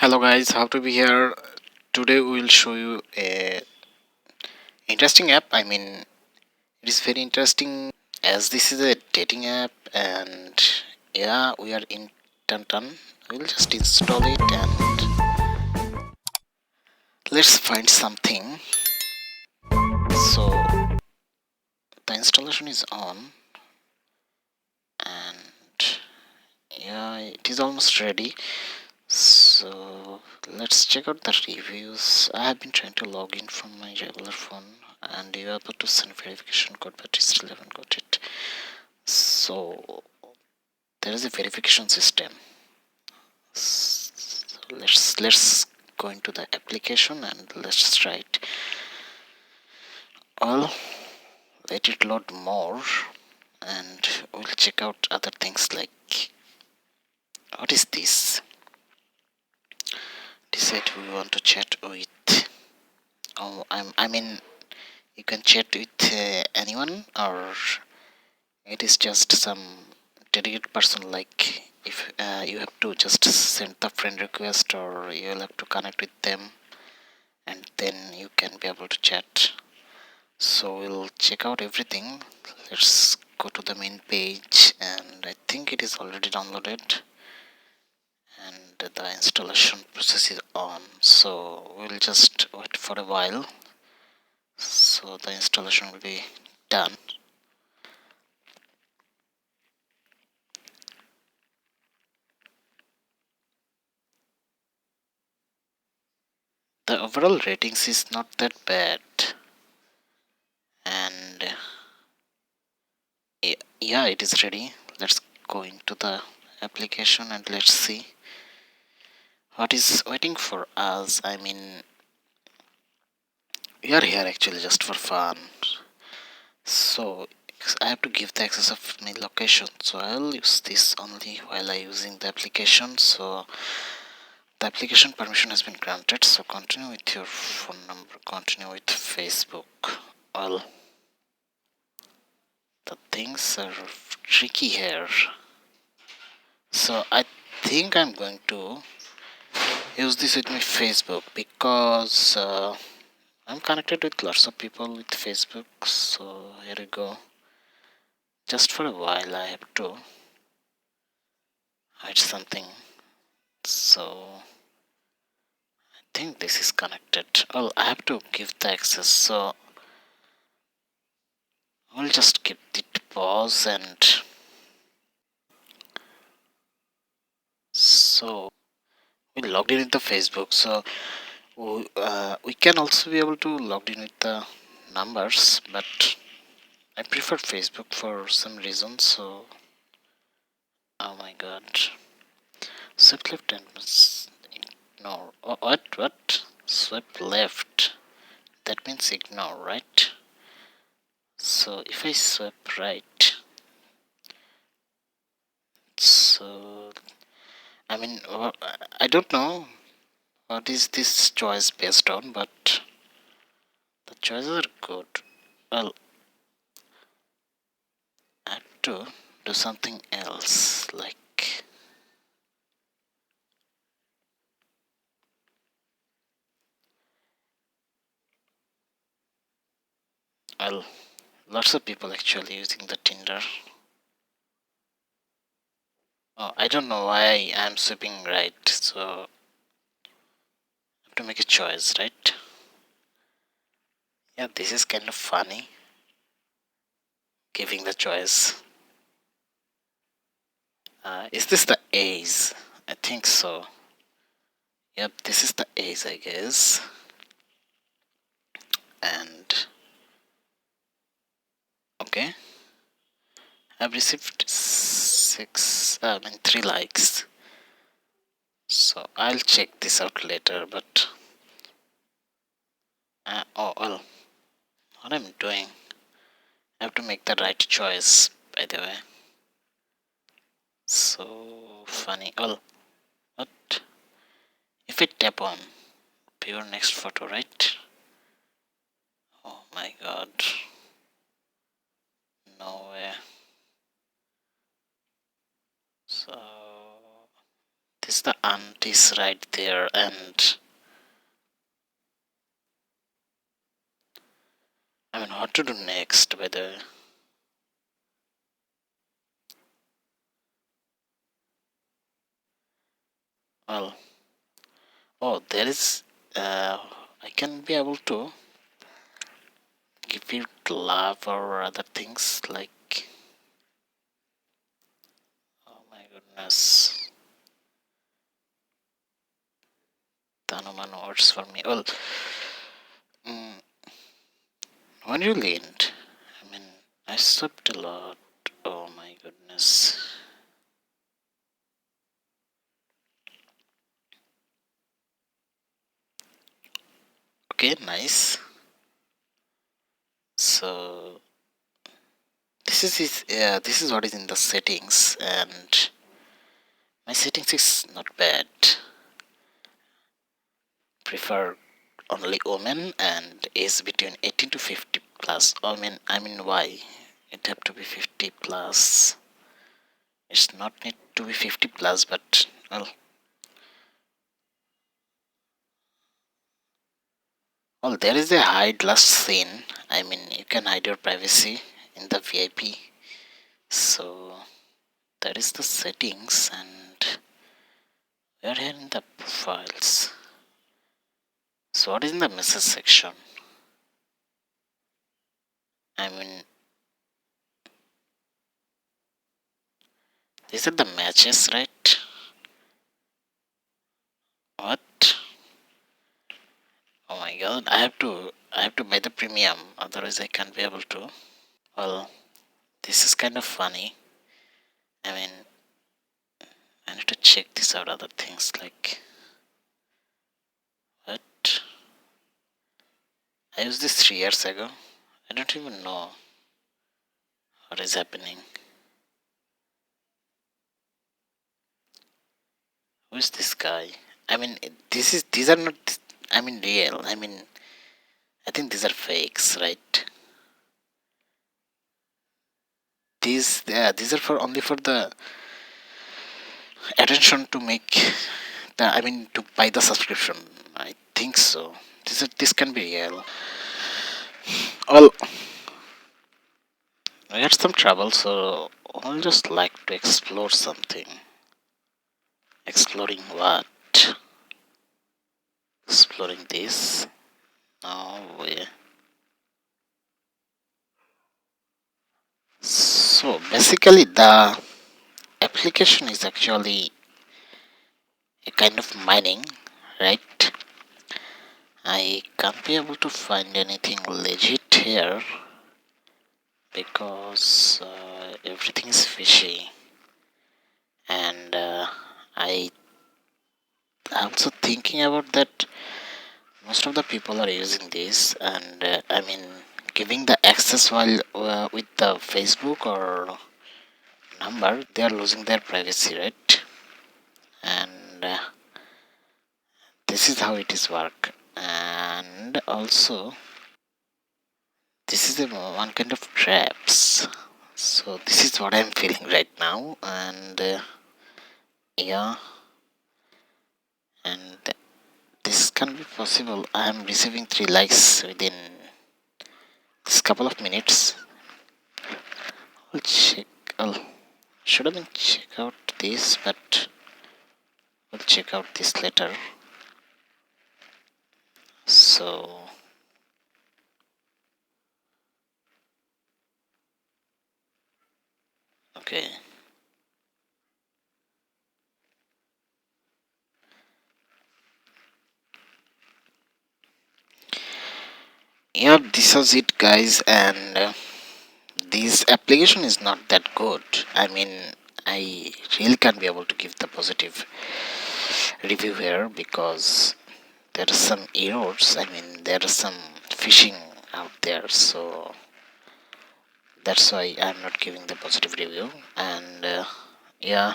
Hello guys, how to be here. Today we will show you a interesting app. It is very interesting as this is a dating app, and yeah, we are in TanTan. We'll just install it and let's find something. So the installation is on, and yeah, it is almost ready. So let's check out the reviews. I have been trying to log in from my regular phone, and you are able to send verification code, but I still haven't got it. So there is a verification system. So let's go into the application and let's try it. Well, let it load more, and we'll check out other things like what is this? Decide who we want to chat with. Oh, I mean, you can chat with anyone, or it is just some dedicated person. Like if you have to just send the friend request, or you'll have to connect with them, and then you can be able to chat. So we'll check out everything. Let's go to the main page, and I think it is already downloaded, and the installation process is on. So we'll just wait for a while. So the installation will be done. The overall ratings is not that bad, and yeah, it is ready. Let's go into the application and let's see what is waiting for us. We are here actually just for fun, so I have to give the access of my location, so I'll use this only while I using the application. So the application permission has been granted, so continue with your phone number, continue with Facebook. Well, the things are tricky here, so I think I'm going to use this with my Facebook because I'm connected with lots of people with Facebook. So here we go. Just for a while I have to hide something, so I think this is connected. Well, I have to give the access, so we'll just keep it pause. And so we logged in with the Facebook, so we can also be able to log in with the numbers, but I prefer Facebook for some reason. So oh my god, swipe left and ignore. Oh, what swipe left, that means ignore, right? So if I swipe right, so I don't know what is this choice based on, but the choices are good. Well, I have to do something else, like well, lots of people actually using the Tinder. Oh, I don't know why I'm swiping right, so I have to make a choice, right? Yeah, this is kind of funny, giving the choice. Is this the A's? I think so. Yep, this is the A's, I guess. And okay, I've received 3 likes. So I'll check this out later, but oh well, what I'm doing, I have to make the right choice, by the way. So funny. Well, what if I tap on your next photo, right? Oh my god, no way. So this is the aunt is right there, and I mean, what to do next? Whether well, oh, there is. I can be able to give you love or other things like. Oh my goodness, Tanuman words for me. Well, mm, when you leaned, I mean, I slept a lot. Oh my goodness. Okay, nice. So this is what is in the settings, and my settings is not bad. Prefer only women and age between 18 to 50 plus. I mean why? It have to be 50 plus. It's not need to be 50 plus, but well, there is a hide last scene. I mean, you can hide your privacy in the VIP. So that is the settings, and we are here in the profiles. So what is in the message section? I mean, these are the matches, right? What? Oh my god, I have to buy the premium, otherwise I can't be able to. Well, this is kind of funny. I mean, I need to check this out other things like what? I used this 3 years ago. I don't even know what is happening. Who is this guy? I mean, these are not. I mean, real. I mean, I think these are fakes, right? These are for only for the attention to make the. I mean, to buy the subscription. I think so. This can be real. Well, we had some trouble, so I'll just like to explore something. Exploring what? Exploring this? No way. So basically, the application is actually a kind of mining, right? I can't be able to find anything legit here because everything is fishy, and I also thinking about that most of the people are using this, and I mean giving the access while with the Facebook or number, they are losing their privacy, right? And this is how it is work. And also this is one kind of traps. So this is what I'm feeling right now, and yeah, and this can be possible. I am receiving 3 likes within this couple of minutes. I'll check. I'll should have been check out this, but we'll check out this later. So okay, yeah, this was it, guys, and this application is not that good. I mean, I really can't be able to give the positive review here because there are some errors. I mean, there are some phishing out there, so that's why I'm not giving the positive review. And yeah,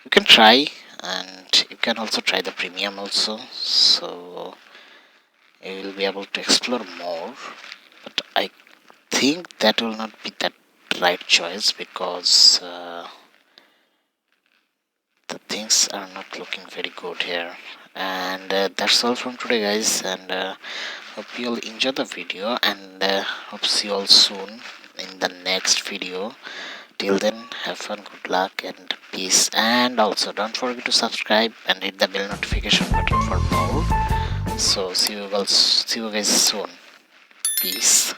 you can try, and you can also try the premium also, so you will be able to explore more. But I think that will not be that right choice because the things are not looking very good here. And that's all from today, guys. And hope you all enjoy the video, and hope see you all soon in the next video. Till then, have fun, good luck, and peace. And also, don't forget to subscribe and hit the bell notification button for more. So see you guys soon. Peace.